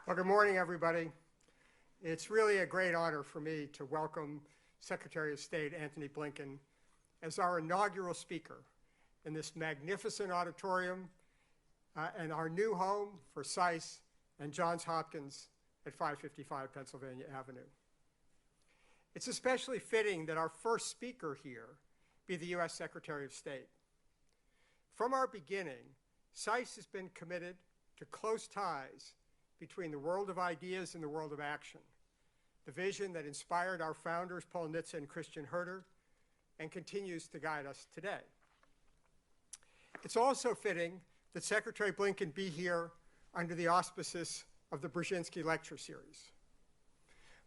Well, good morning, everybody. It's really a great honor for me to welcome Secretary of State Antony Blinken as our inaugural speaker in this magnificent auditorium and our new home for SAIS and Johns Hopkins at 555 Pennsylvania Avenue. It's especially fitting that our first speaker here be the U.S. Secretary of State. From our beginning, SAIS has been committed to close ties between the world of ideas and the world of action, the vision that inspired our founders, Paul Nitze and Christian Herter, and continues to guide us today. It's also fitting that Secretary Blinken be here under the auspices of the Brzezinski Lecture Series.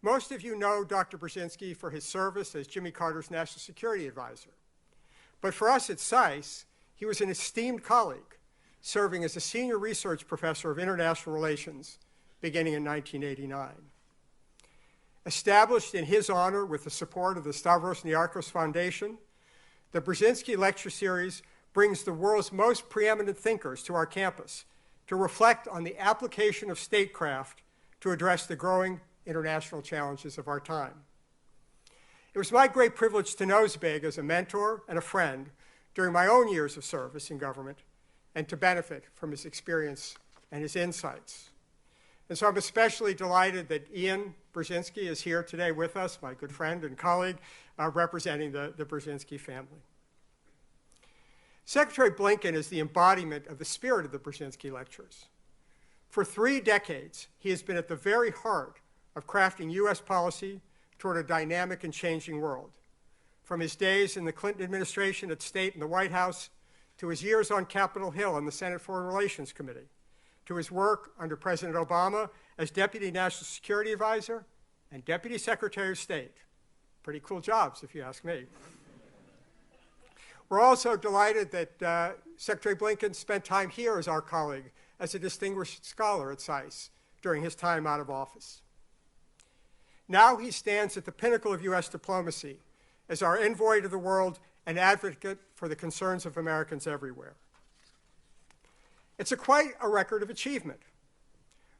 Most of you know Dr. Brzezinski for his service as Jimmy Carter's National Security Advisor. But for us at SAIS, he was an esteemed colleague, serving as a senior research professor of international relations beginning in 1989. Established in his honor with the support of the Stavros Niarchos Foundation, the Brzezinski Lecture Series brings the world's most preeminent thinkers to our campus to reflect on the application of statecraft to address the growing international challenges of our time. It was my great privilege to know Zbig as a mentor and a friend during my own years of service in government, and to benefit from his experience and his insights. And so I'm especially delighted that Ian Brzezinski is here today with us, my good friend and colleague, representing the Brzezinski family. Secretary Blinken is the embodiment of the spirit of the Brzezinski Lectures. For 3 decades, he has been at the very heart of crafting U.S. policy toward a dynamic and changing world. From his days in the Clinton administration at State and the White House, to his years on Capitol Hill in the Senate Foreign Relations Committee, to his work under President Obama as Deputy National Security Advisor and Deputy Secretary of State. Pretty cool jobs, if you ask me. We're also delighted that Secretary Blinken spent time here as our colleague, as a distinguished scholar at SAIS during his time out of office. Now he stands at the pinnacle of U.S. diplomacy as our envoy to the world and advocate for the concerns of Americans everywhere. It's quite a record of achievement,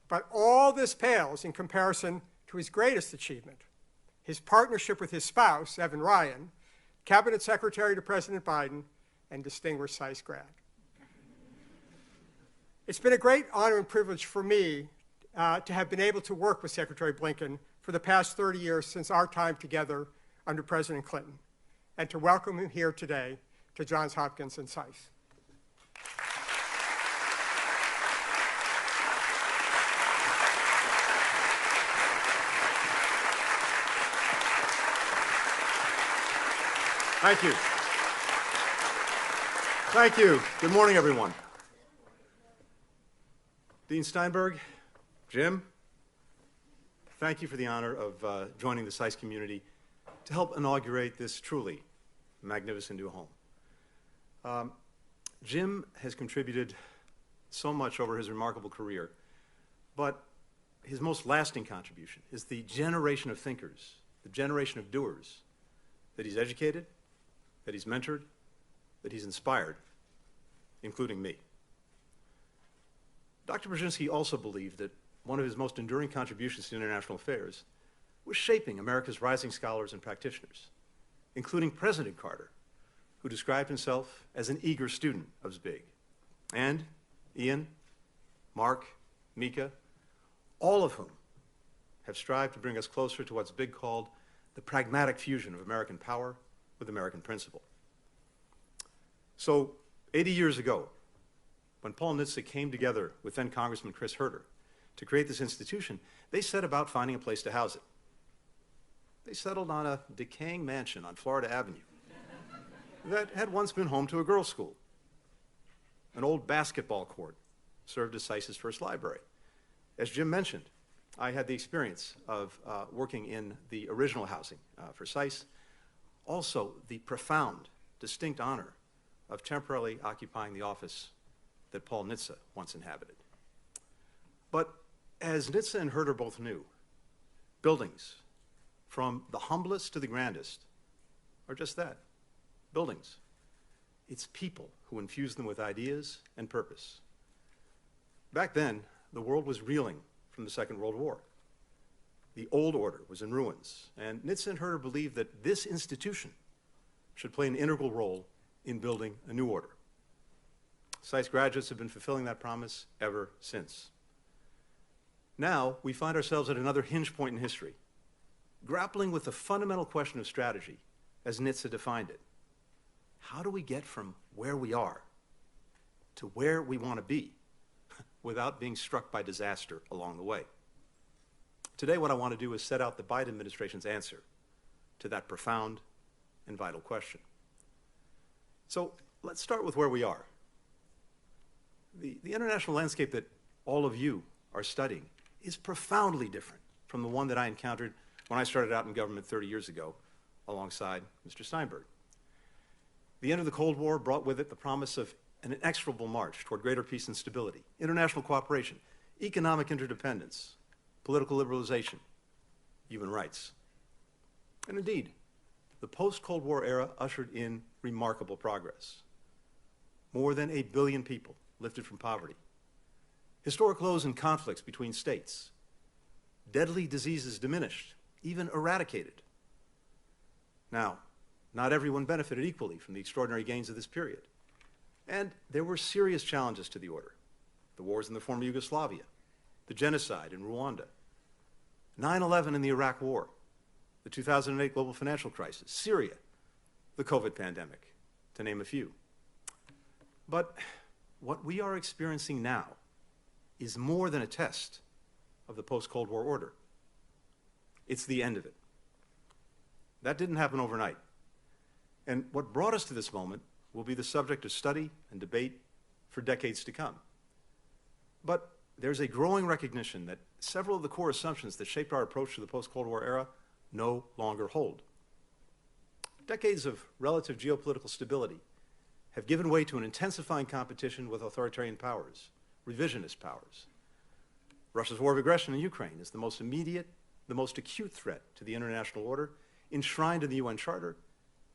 but all this pales in comparison to his greatest achievement, his partnership with his spouse, Evan Ryan, Cabinet Secretary to President Biden, and distinguished SAIS grad. It's been a great honor and privilege for me to have been able to work with Secretary Blinken for the past 30 years since our time together under President Clinton, and to welcome him here today to Johns Hopkins and SAIS. Thank you. Thank you. Good morning, everyone. Dean Steinberg, Jim, thank you for the honor of joining the SAIS community to help inaugurate this truly magnificent new home. Jim has contributed so much over his remarkable career, but his most lasting contribution is the generation of thinkers, the generation of doers that he's educated, that he's mentored, that he's inspired, including me. Dr. Brzezinski also believed that one of his most enduring contributions to international affairs was shaping America's rising scholars and practitioners, including President Carter, who described himself as an eager student of Zbig, and Ian, Mark, Mika, all of whom have strived to bring us closer to what Zbig called the pragmatic fusion of American power with American principle. So 80 years ago, when Paul Nitze came together with then Congressman Chris Herter to create this institution, they set about finding a place to house it. They settled on a decaying mansion on Florida Avenue that had once been home to a girls' school. An old basketball court served as SAIS's first library. As Jim mentioned, I had the experience of working in the original housing for SAIS, also the profound, distinct honor of temporarily occupying the office that Paul Nitze once inhabited. But as Nitze and Herter both knew, buildings, from the humblest to the grandest, are just that, buildings. It's people who infuse them with ideas and purpose. Back then, the world was reeling from the Second World War. The old order was in ruins, and Nitze and Herter believed that this institution should play an integral role in building a new order. SAIS graduates have been fulfilling that promise ever since. Now, we find ourselves at another hinge point in history, grappling with the fundamental question of strategy, as Nitze defined it. How do we get from where we are to where we want to be without being struck by disaster along the way? Today, what I want to do is set out the Biden administration's answer to that profound and vital question. So let's start with where we are. The international landscape that all of you are studying is profoundly different from the one that I encountered when I started out in government 30 years ago alongside Mr. Steinberg. The end of the Cold War brought with it the promise of an inexorable march toward greater peace and stability, international cooperation, economic interdependence, political liberalization, human rights. And indeed, the post-Cold War era ushered in remarkable progress. More than 1 billion people lifted from poverty, historic lows in conflicts between states, deadly diseases diminished, even eradicated. Now, not everyone benefited equally from the extraordinary gains of this period. And there were serious challenges to the order. The wars in the former Yugoslavia, the genocide in Rwanda, 9/11 in the Iraq War, the 2008 global financial crisis, Syria, the COVID pandemic, to name a few. But what we are experiencing now is more than a test of the post-Cold War order. It's the end of it. That didn't happen overnight. And what brought us to this moment will be the subject of study and debate for decades to come. But there's a growing recognition that several of the core assumptions that shaped our approach to the post-Cold War era no longer hold. Decades of relative geopolitical stability have given way to an intensifying competition with authoritarian powers, revisionist powers. Russia's war of aggression in Ukraine is the most immediate, the most acute threat to the international order, enshrined in the UN Charter,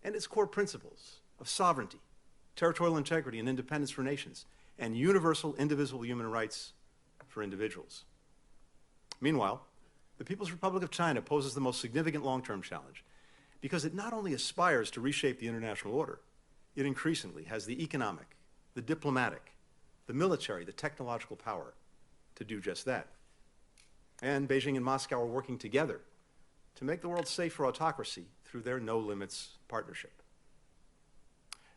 and its core principles of sovereignty, territorial integrity and independence for nations, and universal indivisible human rights for individuals. Meanwhile, the People's Republic of China poses the most significant long-term challenge because it not only aspires to reshape the international order, it increasingly has the economic, the diplomatic, the military, the technological power to do just that. And Beijing and Moscow are working together to make the world safe for autocracy through their no-limits partnership.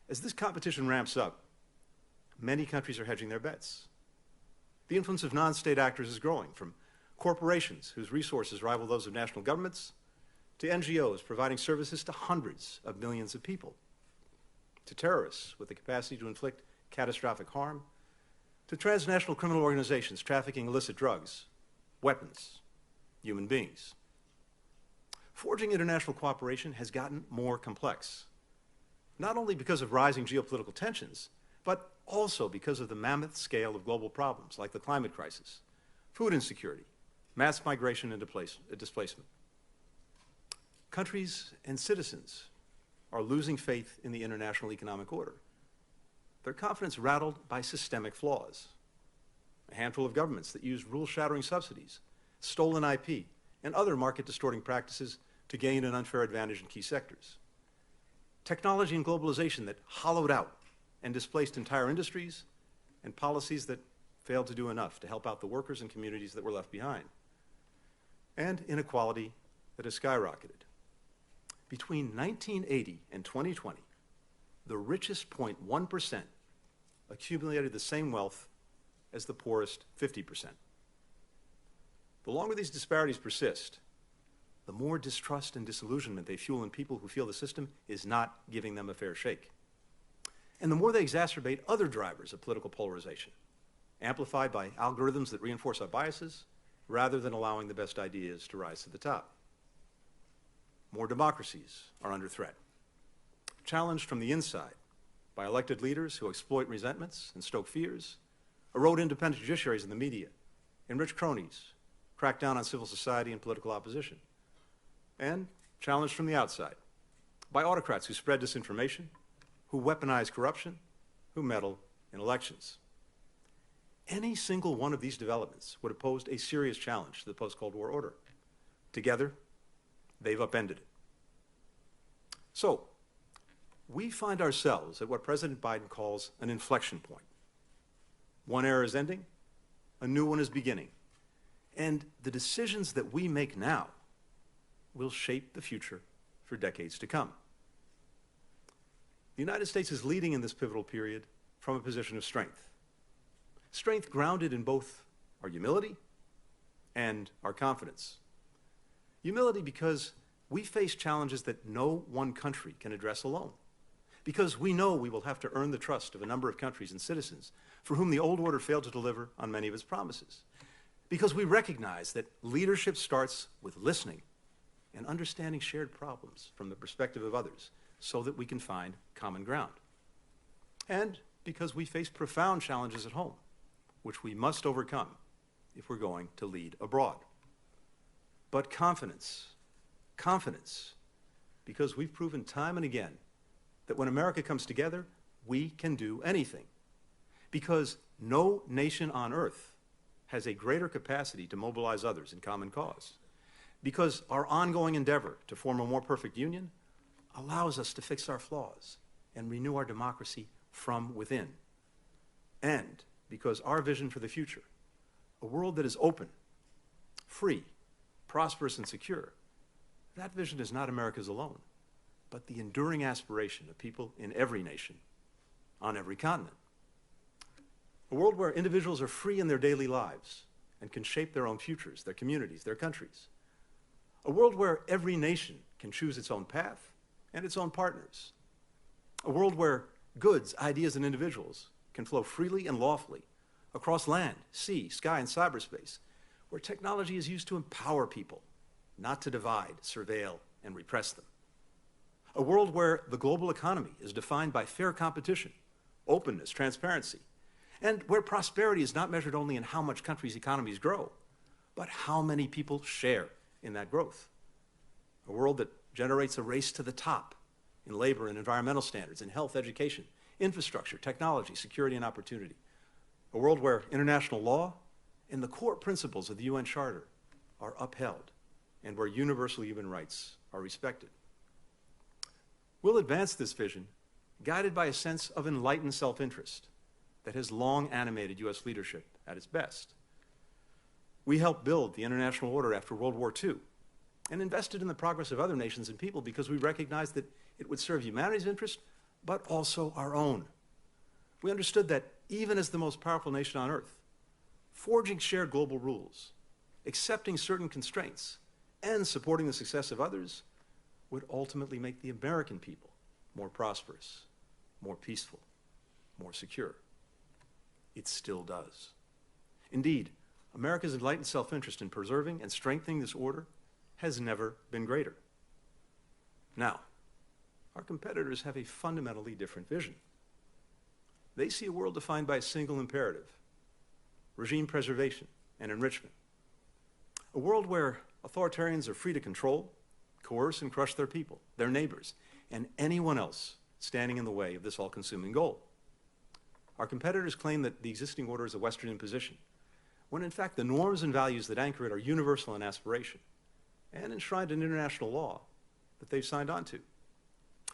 As this competition ramps up, many countries are hedging their bets. The influence of non-state actors is growing, from corporations whose resources rival those of national governments, to NGOs providing services to hundreds of millions of people, to terrorists with the capacity to inflict catastrophic harm, to transnational criminal organizations trafficking illicit drugs, weapons, human beings. Forging international cooperation has gotten more complex, not only because of rising geopolitical tensions, but also because of the mammoth scale of global problems like the climate crisis, food insecurity, mass migration and displacement. Countries and citizens are losing faith in the international economic order. Their confidence rattled by systemic flaws. A handful of governments that use rule-shattering subsidies, stolen IP, and other market-distorting practices to gain an unfair advantage in key sectors. Technology and globalization that hollowed out and displaced entire industries, and policies that failed to do enough to help out the workers and communities that were left behind. And inequality that has skyrocketed. Between 1980 and 2020, the richest 0.1% accumulated the same wealth as the poorest 50%. The longer these disparities persist, the more distrust and disillusionment they fuel in people who feel the system is not giving them a fair shake. And the more they exacerbate other drivers of political polarization, amplified by algorithms that reinforce our biases, rather than allowing the best ideas to rise to the top. More democracies are under threat, challenged from the inside by elected leaders who exploit resentments and stoke fears, erode independent judiciaries in the media, enrich cronies, crack down on civil society and political opposition, and challenged from the outside by autocrats who spread disinformation, who weaponize corruption, who meddle in elections. any single one of these developments would have posed a serious challenge to the post-Cold War order. Together, they've upended it. So, we find ourselves at what President Biden calls an inflection point. One era is ending, a new one is beginning. And the decisions that we make now will shape the future for decades to come. The United States is leading in this pivotal period from a position of strength. Strength grounded in both our humility and our confidence. Humility because we face challenges that no one country can address alone. Because we know we will have to earn the trust of a number of countries and citizens for whom the old order failed to deliver on many of its promises. Because we recognize that leadership starts with listening and understanding shared problems from the perspective of others so that we can find common ground. And because we face profound challenges at home, which we must overcome if we're going to lead abroad. But confidence, because we've proven time and again that when America comes together, we can do anything. Because no nation on earth has a greater capacity to mobilize others in common cause. Because our ongoing endeavor to form a more perfect union allows us to fix our flaws and renew our democracy from within. And because our vision for the future, a world that is open, free, prosperous, and secure, that vision is not America's alone, but the enduring aspiration of people in every nation, on every continent. A world where individuals are free in their daily lives and can shape their own futures, their communities, their countries. A world where every nation can choose its own path and its own partners. A world where goods, ideas, and individuals can flow freely and lawfully across land, sea, sky, and cyberspace, where technology is used to empower people, not to divide, surveil, and repress them. A world where the global economy is defined by fair competition, openness, transparency, and where prosperity is not measured only in how much countries' economies grow, but how many people share in that growth. A world that generates a race to the top in labor and environmental standards, in health, education, infrastructure, technology, security, and opportunity. A world where international law and the core principles of the UN Charter are upheld and where universal human rights are respected. We'll advance this vision guided by a sense of enlightened self-interest that has long animated U.S. leadership at its best. We helped build the international order after World War II and invested in the progress of other nations and people because we recognized that it would serve humanity's interest, but also our own. We understood that even as the most powerful nation on earth, forging shared global rules, accepting certain constraints, and supporting the success of others would ultimately make the American people more prosperous, more peaceful, more secure. It still does. Indeed, America's enlightened self-interest in preserving and strengthening this order has never been greater. Now, our competitors have a fundamentally different vision. They see a world defined by a single imperative: regime preservation and enrichment. A world where authoritarians are free to control, coerce, and crush their people, their neighbors, and anyone else standing in the way of this all-consuming goal. Our competitors claim that the existing order is a Western imposition, when in fact the norms and values that anchor it are universal in aspiration and enshrined in international law that they've signed on to.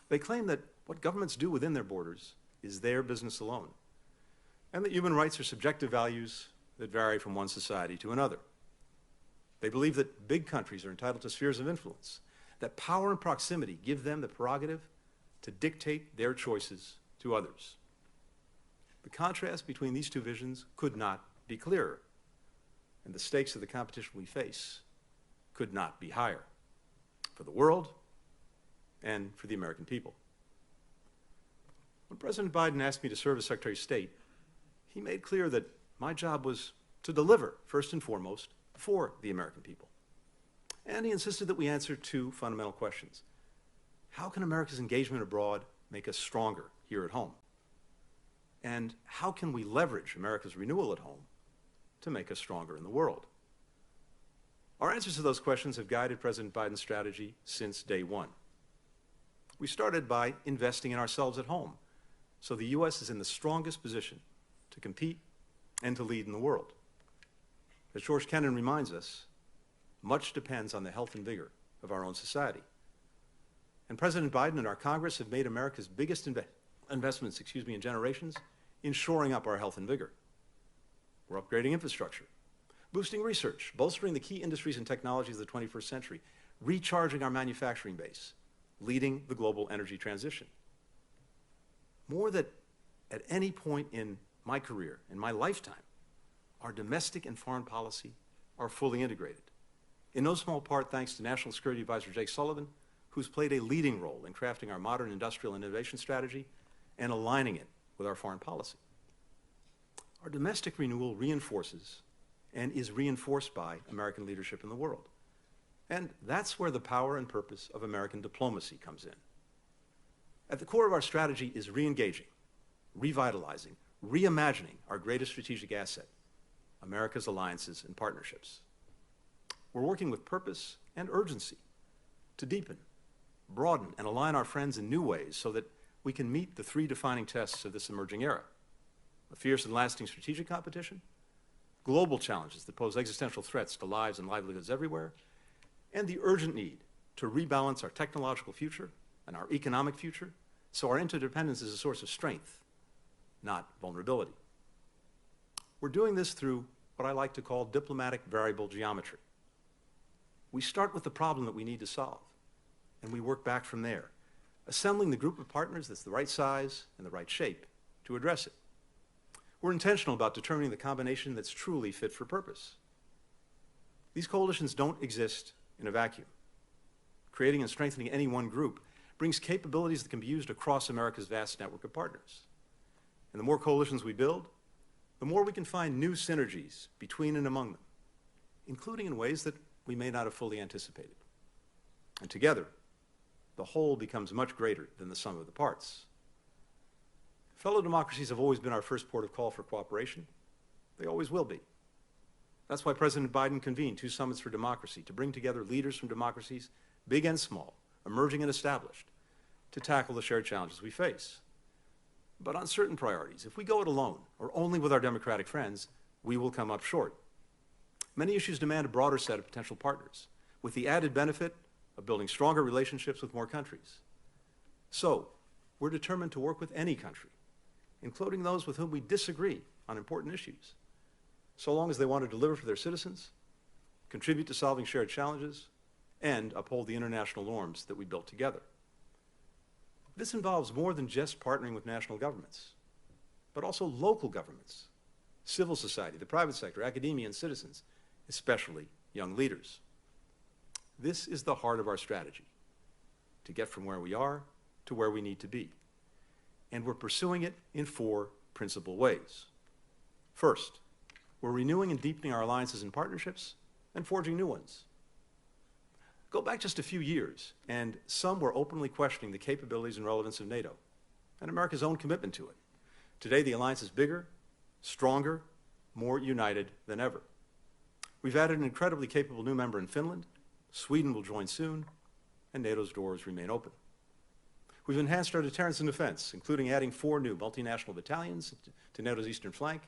They claim that what governments do within their borders is their business alone, and that human rights are subjective values that vary from one society to another. They believe that big countries are entitled to spheres of influence, that power and proximity give them the prerogative to dictate their choices to others. The contrast between these two visions could not be clearer, and the stakes of the competition we face could not be higher for the world and for the American people. When President Biden asked me to serve as Secretary of State, he made clear that my job was to deliver, first and foremost, for the American people. And he insisted that we answer two fundamental questions. How can America's engagement abroad make us stronger here at home? And how can we leverage America's renewal at home to make us stronger in the world? Our answers to those questions have guided President Biden's strategy since day one. We started by investing in ourselves at home, so the U.S. is in the strongest position to compete and to lead in the world. As George Kennan reminds us, much depends on the health and vigor of our own society. And President Biden and our Congress have made America's biggest investments, in generations in shoring up our health and vigor. We're upgrading infrastructure, boosting research, bolstering the key industries and technologies of the 21st century, recharging our manufacturing base, leading the global energy transition. More than at any point in my career, in my lifetime, our domestic and foreign policy are fully integrated. In no small part thanks to National Security Advisor Jake Sullivan, who's played a leading role in crafting our modern industrial and innovation strategy and aligning it with our foreign policy. Our domestic renewal reinforces and is reinforced by American leadership in the world. And that's where the power and purpose of American diplomacy comes in. At the core of our strategy is re-engaging, revitalizing, reimagining our greatest strategic asset, America's alliances and partnerships. We're working with purpose and urgency to deepen, broaden, and align our friends in new ways so that we can meet the three defining tests of this emerging era: a fierce and lasting strategic competition, global challenges that pose existential threats to lives and livelihoods everywhere, and the urgent need to rebalance our technological future and our economic future so our interdependence is a source of strength, not vulnerability. We're doing this through what I like to call diplomatic variable geometry. We start with the problem that we need to solve, and we work back from there, assembling the group of partners that's the right size and the right shape to address it. We're intentional about determining the combination that's truly fit for purpose. These coalitions don't exist in a vacuum. Creating and strengthening any one group brings capabilities that can be used across America's vast network of partners. And the more coalitions we build, the more we can find new synergies between and among them, including in ways that we may not have fully anticipated. And together, the whole becomes much greater than the sum of the parts. Fellow democracies have always been our first port of call for cooperation. They always will be. That's why President Biden convened 2 summits for democracy to bring together leaders from democracies, big and small, emerging and established, to tackle the shared challenges we face. But on certain priorities, if we go it alone or only with our democratic friends, we will come up short. Many issues demand a broader set of potential partners, with the added benefit of building stronger relationships with more countries. So, we're determined to work with any country, including those with whom we disagree on important issues, so long as they want to deliver for their citizens, contribute to solving shared challenges, and uphold the international norms that we built together. This involves more than just partnering with national governments, but also local governments, civil society, the private sector, academia, and citizens, especially young leaders. This is the heart of our strategy, to get from where we are to where we need to be. And we're pursuing it in 4 principal ways. First, we're renewing and deepening our alliances and partnerships and forging new ones. Go back just a few years, and some were openly questioning the capabilities and relevance of NATO and America's own commitment to it. Today, the alliance is bigger, stronger, more united than ever. We've added an incredibly capable new member in Finland. Sweden will join soon, and NATO's doors remain open. We've enhanced our deterrence and defense, including adding 4 new multinational battalions to NATO's eastern flank,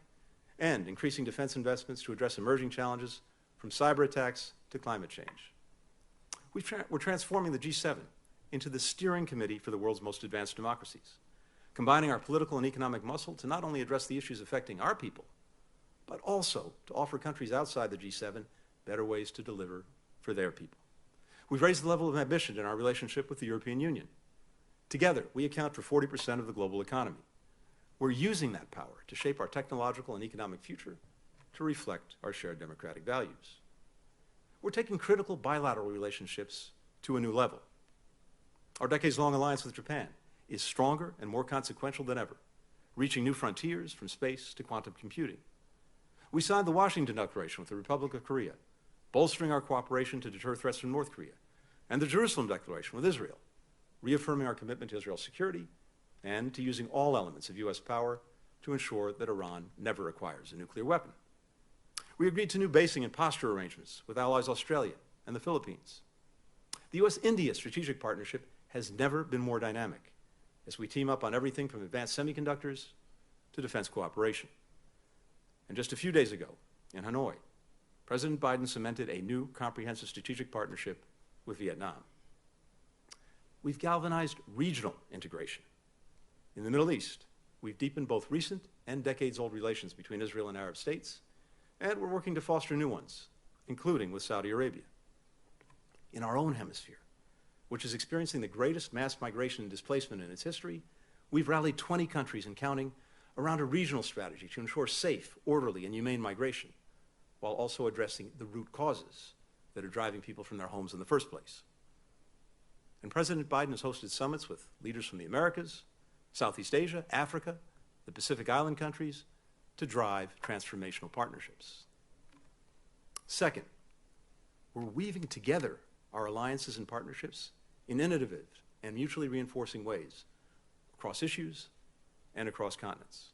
and increasing defense investments to address emerging challenges from cyber attacks to climate change. We're transforming the G7 into the steering committee for the world's most advanced democracies, combining our political and economic muscle to not only address the issues affecting our people, but also to offer countries outside the G7 better ways to deliver for their people. We've raised the level of ambition in our relationship with the European Union. Together, we account for 40% of the global economy. We're using that power to shape our technological and economic future to reflect our shared democratic values. We're taking critical bilateral relationships to a new level. Our decades-long alliance with Japan is stronger and more consequential than ever, reaching new frontiers from space to quantum computing. We signed the Washington Declaration with the Republic of Korea, bolstering our cooperation to deter threats from North Korea, and the Jerusalem Declaration with Israel, reaffirming our commitment to Israel's security and to using all elements of U.S. power to ensure that Iran never acquires a nuclear weapon. We agreed to new basing and posture arrangements with allies Australia and the Philippines. The U.S.-India strategic partnership has never been more dynamic, as we team up on everything from advanced semiconductors to defense cooperation. And just a few days ago, in Hanoi, President Biden cemented a new comprehensive strategic partnership with Vietnam. We've galvanized regional integration. In the Middle East, we've deepened both recent and decades-old relations between Israel and Arab states, and we're working to foster new ones, including with Saudi Arabia. In our own hemisphere, which is experiencing the greatest mass migration and displacement in its history, we've rallied 20 countries and counting around a regional strategy to ensure safe, orderly, and humane migration, while also addressing the root causes that are driving people from their homes in the first place. And President Biden has hosted summits with leaders from the Americas, Southeast Asia, Africa, the Pacific Island countries, to drive transformational partnerships. Second, we're weaving together our alliances and partnerships in innovative and mutually reinforcing ways across issues and across continents.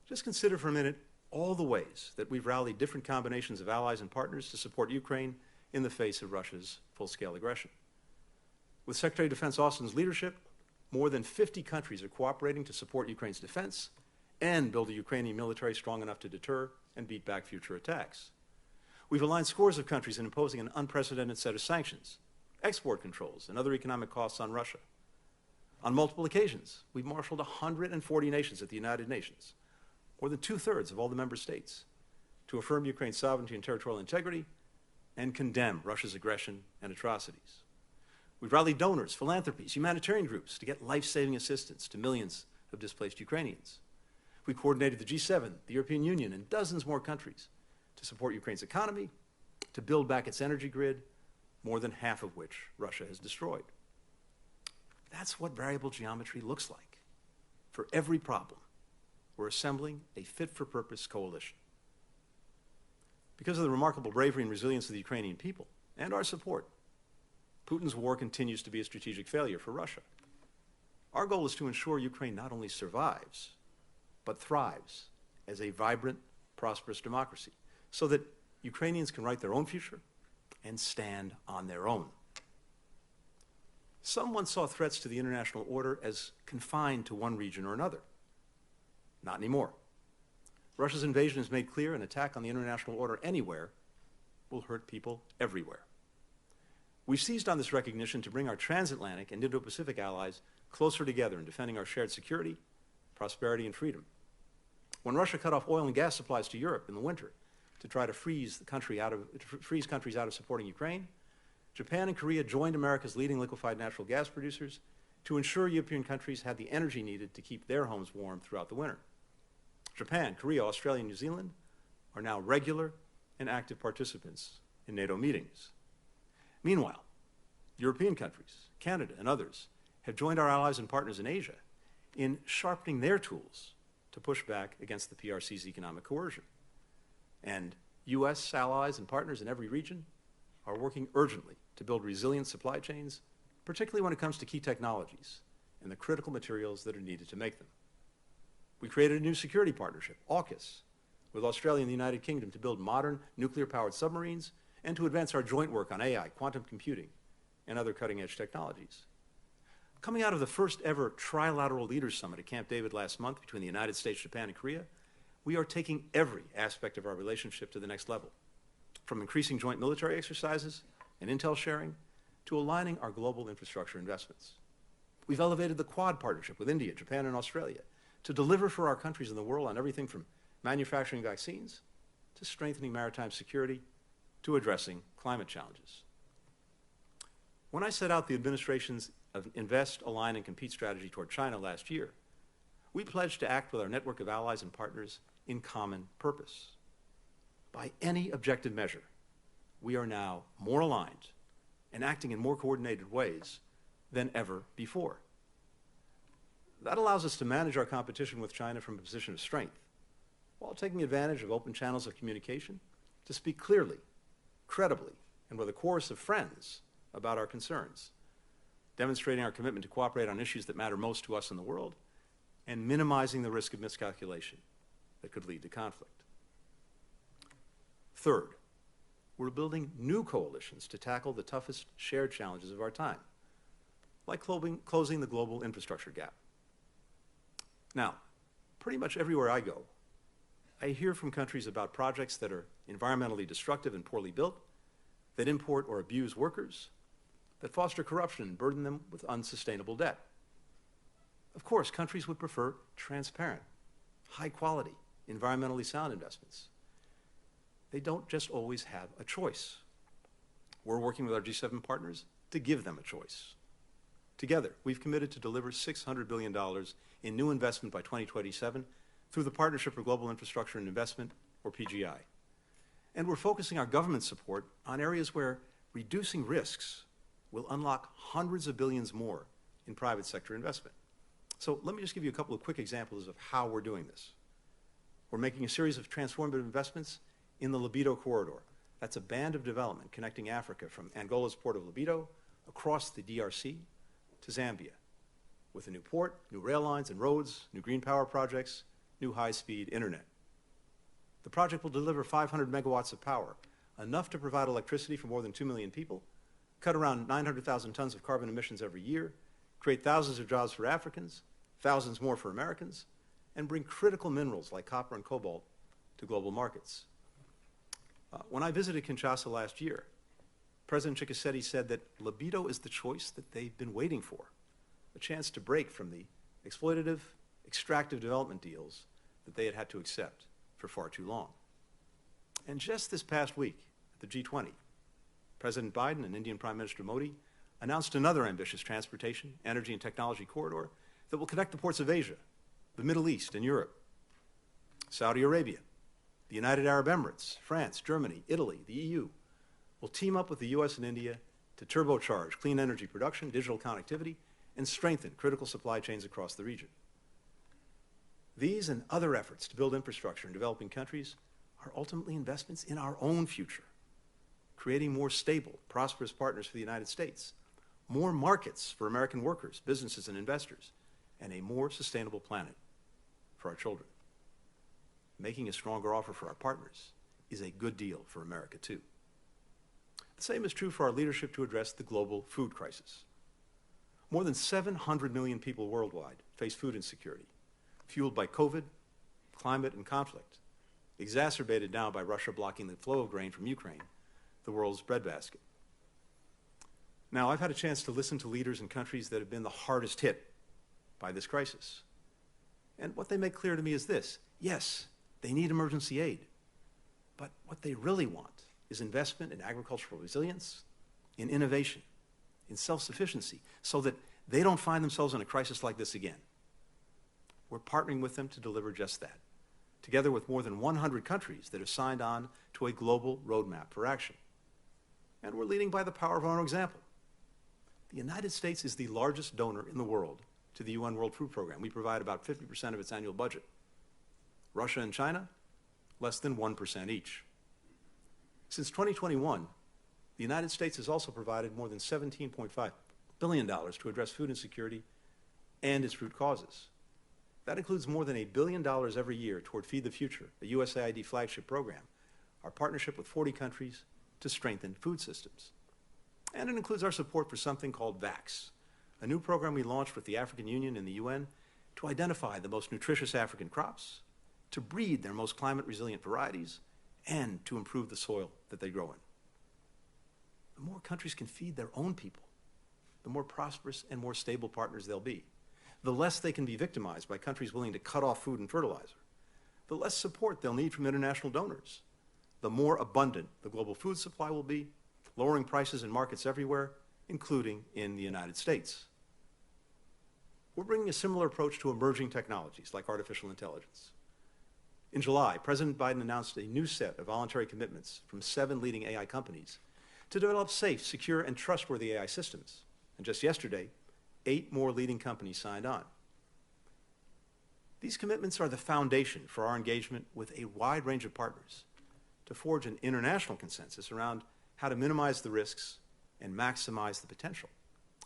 Just consider for a minute all the ways that we've rallied different combinations of allies and partners to support Ukraine in the face of Russia's full-scale aggression. With Secretary of Defense Austin's leadership, more than 50 countries are cooperating to support Ukraine's defense and build a Ukrainian military strong enough to deter and beat back future attacks. We've aligned scores of countries in imposing an unprecedented set of sanctions, export controls, and other economic costs on Russia. On multiple occasions, we've marshaled 140 nations at the United Nations, more than two-thirds of all the member states, to affirm Ukraine's sovereignty and territorial integrity and condemn Russia's aggression and atrocities. We've rallied donors, philanthropies, humanitarian groups to get life-saving assistance to millions of displaced Ukrainians. We coordinated the G7, the European Union, and dozens more countries to support Ukraine's economy, to build back its energy grid, more than half of which Russia has destroyed. That's what variable geometry looks like. For every problem, we're assembling a fit-for-purpose coalition. Because of the remarkable bravery and resilience of the Ukrainian people and our support, Putin's war continues to be a strategic failure for Russia. Our goal is to ensure Ukraine not only survives, but thrives as a vibrant, prosperous democracy, so that Ukrainians can write their own future and stand on their own. Some once saw threats to the international order as confined to one region or another. Not anymore. Russia's invasion has made clear an attack on the international order anywhere will hurt people everywhere. We've seized on this recognition to bring our transatlantic and Indo-Pacific allies closer together in defending our shared security, prosperity, and freedom. When Russia cut off oil and gas supplies to Europe in the winter to try to freeze countries out of supporting Ukraine, Japan and Korea joined America's leading liquefied natural gas producers to ensure European countries had the energy needed to keep their homes warm throughout the winter. Japan, Korea, Australia, and New Zealand are now regular and active participants in NATO meetings. Meanwhile, European countries, Canada, and others have joined our allies and partners in Asia in sharpening their tools to push back against the PRC's economic coercion. And U.S. allies and partners in every region are working urgently to build resilient supply chains, particularly when it comes to key technologies and the critical materials that are needed to make them. We created a new security partnership, AUKUS, with Australia and the United Kingdom to build modern nuclear-powered submarines and to advance our joint work on AI, quantum computing, and other cutting-edge technologies. Coming out of the first ever trilateral leaders summit at Camp David last month between the United States, Japan, and Korea, we are taking every aspect of our relationship to the next level, from increasing joint military exercises and intel sharing to aligning our global infrastructure investments. We've elevated the Quad partnership with India, Japan, and Australia to deliver for our countries in the world on everything from manufacturing vaccines to strengthening maritime security to addressing climate challenges. When I set out the administration's Invest, Align, and Compete strategy toward China last year, we pledged to act with our network of allies and partners in common purpose. By any objective measure, we are now more aligned and acting in more coordinated ways than ever before. That allows us to manage our competition with China from a position of strength, while taking advantage of open channels of communication to speak clearly, credibly, and with a chorus of friends about our concerns, demonstrating our commitment to cooperate on issues that matter most to us in the world, and minimizing the risk of miscalculation that could lead to conflict. Third, we're building new coalitions to tackle the toughest shared challenges of our time, like closing the global infrastructure gap. Now, pretty much everywhere I go, I hear from countries about projects that are environmentally destructive and poorly built, that import or abuse workers, that foster corruption and burden them with unsustainable debt. Of course, countries would prefer transparent, high-quality, environmentally sound investments. They don't just always have a choice. We're working with our G7 partners to give them a choice. Together, we've committed to deliver $600 billion in new investment by 2027 through the Partnership for Global Infrastructure and Investment, or PGI. And we're focusing our government support on areas where reducing risks will unlock hundreds of billions more in private sector investment. So let me just give you a couple of quick examples of how we're doing this. We're making a series of transformative investments in the Libido Corridor. That's a band of development connecting Africa from Angola's port of Libido across the DRC to Zambia, with a new port, new rail lines and roads, new green power projects, new high-speed internet. The project will deliver 500 megawatts of power, enough to provide electricity for more than 2 million people, cut around 900,000 tons of carbon emissions every year, create thousands of jobs for Africans, thousands more for Americans, and bring critical minerals like copper and cobalt to global markets. When I visited Kinshasa last year, President Tshisekedi said that Libido is the choice that they've been waiting for, a chance to break from the exploitative, extractive development deals that they had had to accept for far too long. And just this past week at the G20, President Biden and Indian Prime Minister Modi announced another ambitious transportation, energy, and technology corridor that will connect the ports of Asia, the Middle East, and Europe. Saudi Arabia, the United Arab Emirates, France, Germany, Italy, the EU will team up with the US and India to turbocharge clean energy production, digital connectivity, and strengthen critical supply chains across the region. These and other efforts to build infrastructure in developing countries are ultimately investments in our own future, creating more stable, prosperous partners for the United States, more markets for American workers, businesses, and investors, and a more sustainable planet for our children. Making a stronger offer for our partners is a good deal for America, too. The same is true for our leadership to address the global food crisis. More than 700 million people worldwide face food insecurity, fueled by COVID, climate, and conflict, exacerbated now by Russia blocking the flow of grain from Ukraine, the world's breadbasket. Now, I've had a chance to listen to leaders in countries that have been the hardest hit by this crisis. And what they make clear to me is this: yes, they need emergency aid, but what they really want is investment in agricultural resilience, in innovation, in self-sufficiency, so that they don't find themselves in a crisis like this again. We're partnering with them to deliver just that, together with more than 100 countries that have signed on to a global roadmap for action. And we're leading by the power of our own example. The United States is the largest donor in the world to the UN World Food Program. We provide about 50% of its annual budget. Russia and China, less than 1% each. Since 2021, the United States has also provided more than $17.5 billion to address food insecurity and its root causes. That includes more than $1 billion every year toward Feed the Future, a USAID flagship program, our partnership with 40 countries to strengthen food systems. And it includes our support for something called VAX, a new program we launched with the African Union and the UN to identify the most nutritious African crops, to breed their most climate-resilient varieties, and to improve the soil that they grow in. The more countries can feed their own people, the more prosperous and more stable partners they'll be. The less they can be victimized by countries willing to cut off food and fertilizer. The less support they'll need from international donors. The more abundant the global food supply will be, lowering prices in markets everywhere, including in the United States. We're bringing a similar approach to emerging technologies like artificial intelligence. In July, President Biden announced a new set of voluntary commitments from 7 leading AI companies to develop safe, secure, and trustworthy AI systems. And just yesterday, 8 more leading companies signed on. These commitments are the foundation for our engagement with a wide range of partners to forge an international consensus around how to minimize the risks and maximize the potential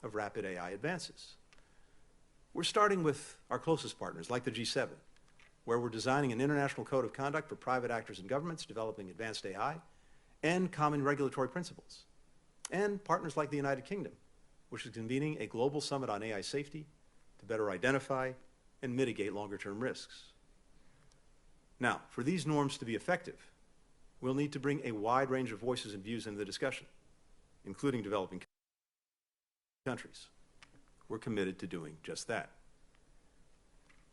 of rapid AI advances. We're starting with our closest partners, like the G7, where we're designing an international code of conduct for private actors and governments developing advanced AI and common regulatory principles, and partners like the United Kingdom, which is convening a global summit on AI safety to better identify and mitigate longer-term risks. Now, for these norms to be effective, we'll need to bring a wide range of voices and views into the discussion, including developing countries. We're committed to doing just that.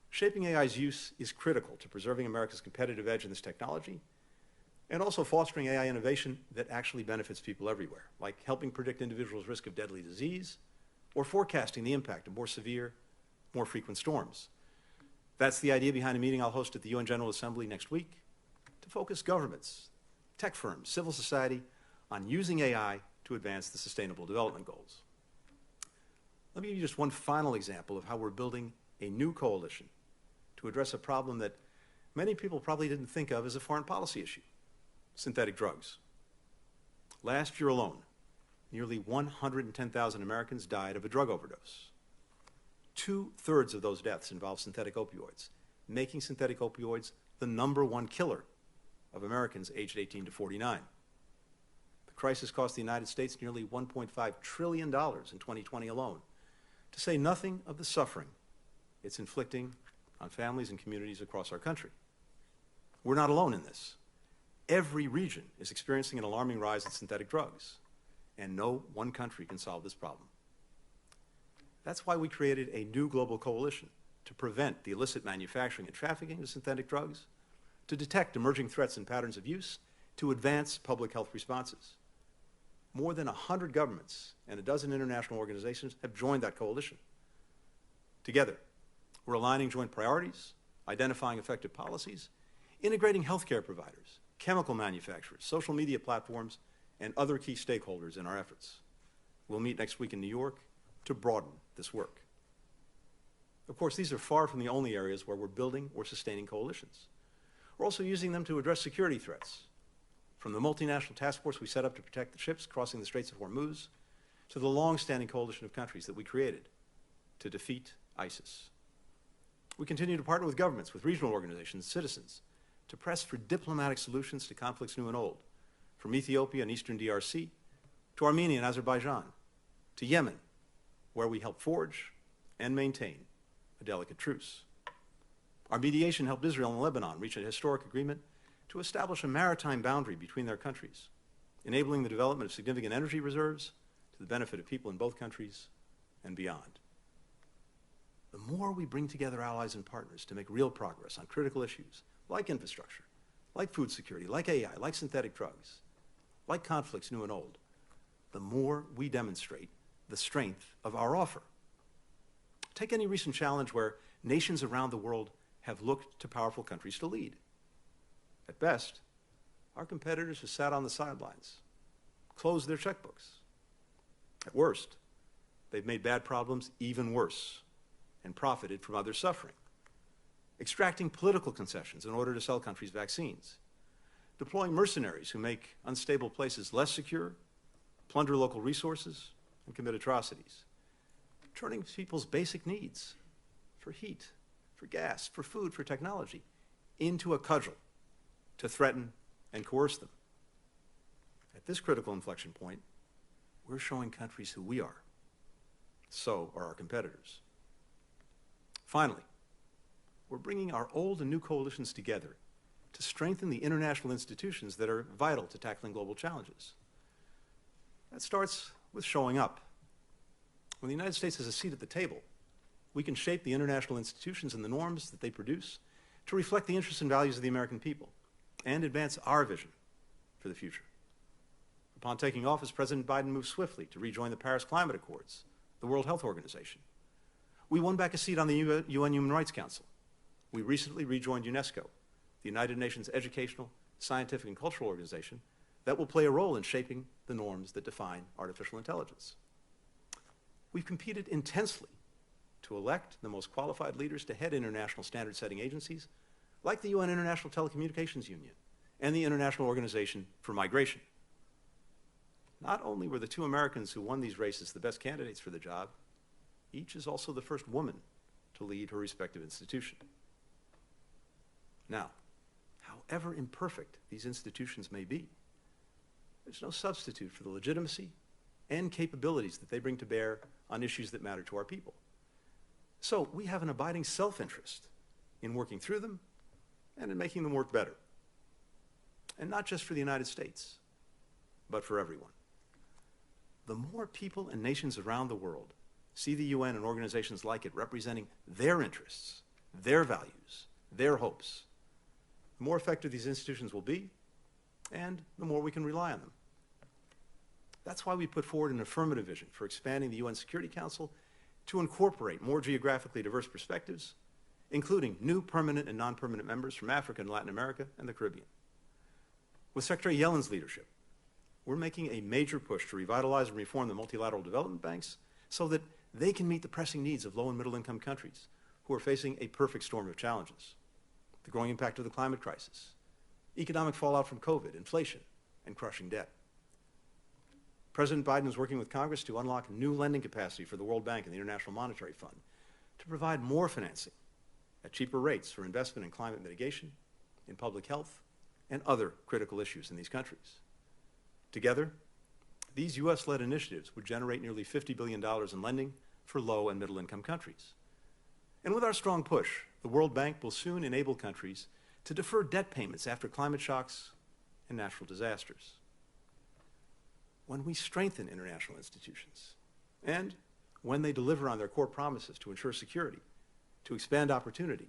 Shaping AI's use is critical to preserving America's competitive edge in this technology and also fostering AI innovation that actually benefits people everywhere, like helping predict individuals' risk of deadly disease or forecasting the impact of more severe, more frequent storms. That's the idea behind a meeting I'll host at the UN General Assembly next week to focus governments, tech firms, civil society on using AI to advance the Sustainable Development Goals. Let me give you just one final example of how we're building a new coalition to address a problem that many people probably didn't think of as a foreign policy issue: synthetic drugs. Last year alone, nearly 110,000 Americans died of a drug overdose. 2/3 of those deaths involved synthetic opioids, making synthetic opioids the #1 killer of Americans aged 18 to 49. The crisis cost the United States nearly $1.5 trillion in 2020 alone, to say nothing of the suffering it's inflicting on families and communities across our country. We're not alone in this. Every region is experiencing an alarming rise in synthetic drugs, and no one country can solve this problem. That's why we created a new global coalition to prevent the illicit manufacturing and trafficking of synthetic drugs, to detect emerging threats and patterns of use, to advance public health responses. More than 100 governments and a dozen international organizations have joined that coalition. Together, we're aligning joint priorities, identifying effective policies, integrating healthcare providers, chemical manufacturers, social media platforms, and other key stakeholders in our efforts. We'll meet next week in New York to broaden this work. Of course, these are far from the only areas where we're building or sustaining coalitions. We're also using them to address security threats, from the multinational task force we set up to protect the ships crossing the Straits of Hormuz, to the long-standing coalition of countries that we created to defeat ISIS. We continue to partner with governments, with regional organizations, citizens, to press for diplomatic solutions to conflicts new and old, from Ethiopia and eastern DRC, to Armenia and Azerbaijan, to Yemen, where we help forge and maintain a delicate truce. Our mediation helped Israel and Lebanon reach a historic agreement to establish a maritime boundary between their countries, enabling the development of significant energy reserves to the benefit of people in both countries and beyond. The more we bring together allies and partners to make real progress on critical issues like infrastructure, like food security, like AI, like synthetic drugs, like conflicts new and old, the more we demonstrate the strength of our offer. Take any recent challenge where nations around the world have looked to powerful countries to lead. At best, our competitors have sat on the sidelines, closed their checkbooks. At worst, they've made bad problems even worse and profited from others' suffering, extracting political concessions in order to sell countries vaccines, deploying mercenaries who make unstable places less secure, plunder local resources, and commit atrocities, turning people's basic needs for heat, for gas, for food, for technology, into a cudgel to threaten and coerce them. At this critical inflection point, we're showing countries who we are. So are our competitors. Finally, we're bringing our old and new coalitions together to strengthen the international institutions that are vital to tackling global challenges. That starts with showing up. When the United States has a seat at the table, we can shape the international institutions and the norms that they produce to reflect the interests and values of the American people and advance our vision for the future. Upon taking office, President Biden moved swiftly to rejoin the Paris Climate Accords, the World Health Organization. We won back a seat on the UN Human Rights Council. We recently rejoined UNESCO, the United Nations educational, scientific, and cultural organization that will play a role in shaping the norms that define artificial intelligence. We've competed intensely to elect the most qualified leaders to head international standard-setting agencies like the UN International Telecommunications Union and the International Organization for Migration. Not only were the two Americans who won these races the best candidates for the job, each is also the first woman to lead her respective institution. Now, however imperfect these institutions may be, there's no substitute for the legitimacy and capabilities that they bring to bear on issues that matter to our people. So we have an abiding self-interest in working through them and in making them work better. And not just for the United States, but for everyone. The more people and nations around the world see the UN and organizations like it representing their interests, their values, their hopes, the more effective these institutions will be, and the more we can rely on them. That's why we put forward an affirmative vision for expanding the UN Security Council to incorporate more geographically diverse perspectives, including new permanent and non-permanent members from Africa and Latin America and the Caribbean. With Secretary Yellen's leadership, we're making a major push to revitalize and reform the multilateral development banks so that they can meet the pressing needs of low and middle income countries who are facing a perfect storm of challenges. The growing impact of the climate crisis, economic fallout from COVID, inflation, and crushing debt. President Biden is working with Congress to unlock new lending capacity for the World Bank and the International Monetary Fund to provide more financing at cheaper rates for investment in climate mitigation, in public health, and other critical issues in these countries. Together, these U.S.-led initiatives would generate nearly $50 billion in lending for low and middle-income countries. And with our strong push, the World Bank will soon enable countries to defer debt payments after climate shocks and natural disasters. When we strengthen international institutions, and when they deliver on their core promises to ensure security, to expand opportunity,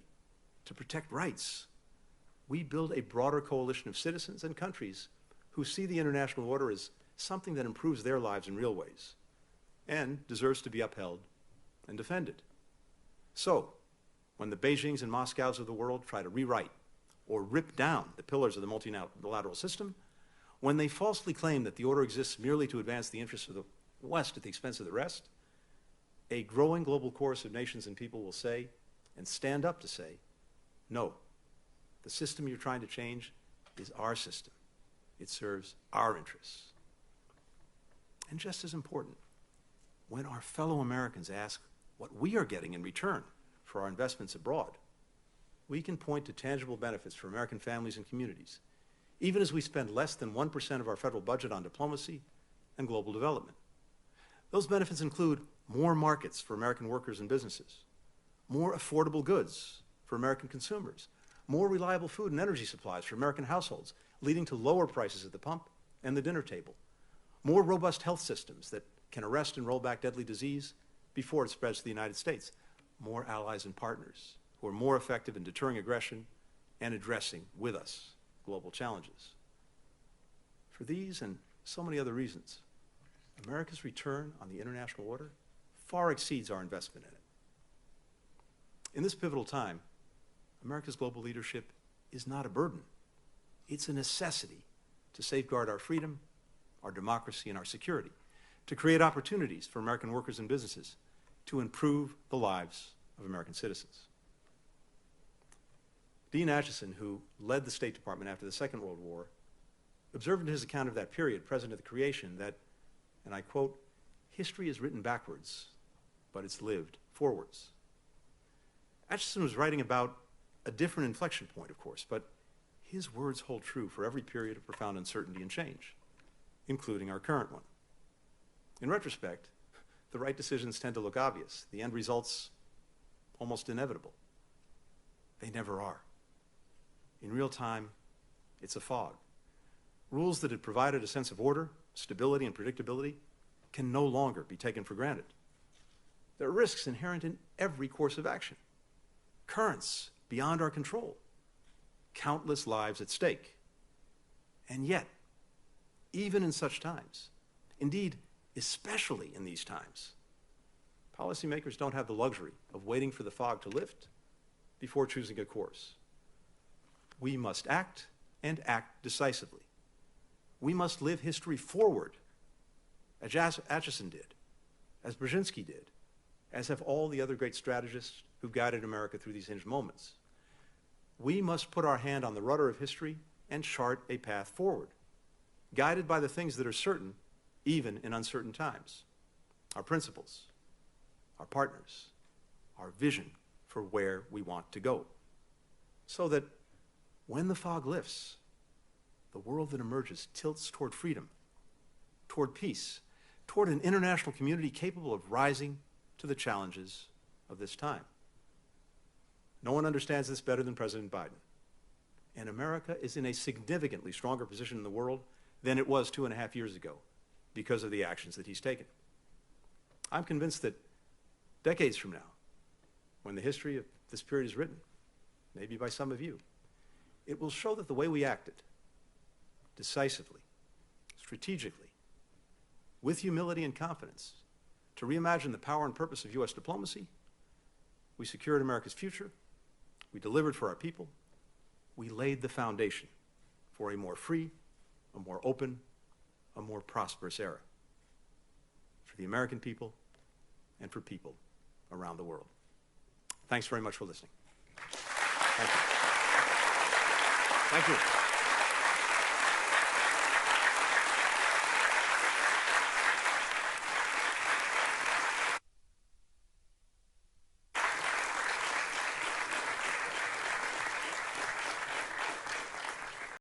to protect rights, we build a broader coalition of citizens and countries who see the international order as something that improves their lives in real ways and deserves to be upheld and defended. So, when the Beijings and Moscows of the world try to rewrite or rip down the pillars of the multilateral system, when they falsely claim that the order exists merely to advance the interests of the West at the expense of the rest, a growing global chorus of nations and people will say, and stand up to say, no, the system you're trying to change is our system. It serves our interests. And just as important, when our fellow Americans ask what we are getting in return for our investments abroad, we can point to tangible benefits for American families and communities, even as we spend less than 1% of our federal budget on diplomacy and global development. Those benefits include more markets for American workers and businesses, more affordable goods for American consumers, more reliable food and energy supplies for American households, leading to lower prices at the pump and the dinner table, more robust health systems that can arrest and roll back deadly disease before it spreads to the United States, more allies and partners who are more effective in deterring aggression and addressing with us global challenges. For these and so many other reasons, America's return on the international order far exceeds our investment in it. In this pivotal time, America's global leadership is not a burden. It's a necessity to safeguard our freedom, our democracy, and our security, to create opportunities for American workers and businesses, to improve the lives of American citizens. Dean Acheson, who led the State Department after the Second World War, observed in his account of that period, President of the Creation, that, and I quote, "History is written backwards, but it's lived forwards." Acheson was writing about a different inflection point, of course, but his words hold true for every period of profound uncertainty and change, including our current one. In retrospect, the right decisions tend to look obvious, the end results almost inevitable. They never are. In real time, it's a fog. Rules that had provided a sense of order, stability, and predictability can no longer be taken for granted. There are risks inherent in every course of action, currents beyond our control, countless lives at stake. And yet, even in such times, indeed, especially in these times, policymakers don't have the luxury of waiting for the fog to lift before choosing a course. We must act, and act decisively. We must live history forward, as Acheson did, as Brzezinski did, as have all the other great strategists who've guided America through these hinged moments. We must put our hand on the rudder of history and chart a path forward, guided by the things that are certain, even in uncertain times: our principles, our partners, our vision for where we want to go, so that when the fog lifts, the world that emerges tilts toward freedom, toward peace, toward an international community capable of rising to the challenges of this time. No one understands this better than President Biden. And America is in a significantly stronger position in the world than it was 2.5 years ago because of the actions that he's taken. I'm convinced that decades from now, when the history of this period is written, maybe by some of you, it will show that the way we acted, decisively, strategically, with humility and confidence, to reimagine the power and purpose of U.S. diplomacy, we secured America's future, we delivered for our people, we laid the foundation for a more free, a more open, a more prosperous era for the American people and for people around the world. Thanks very much for listening. Thank you. Thank you.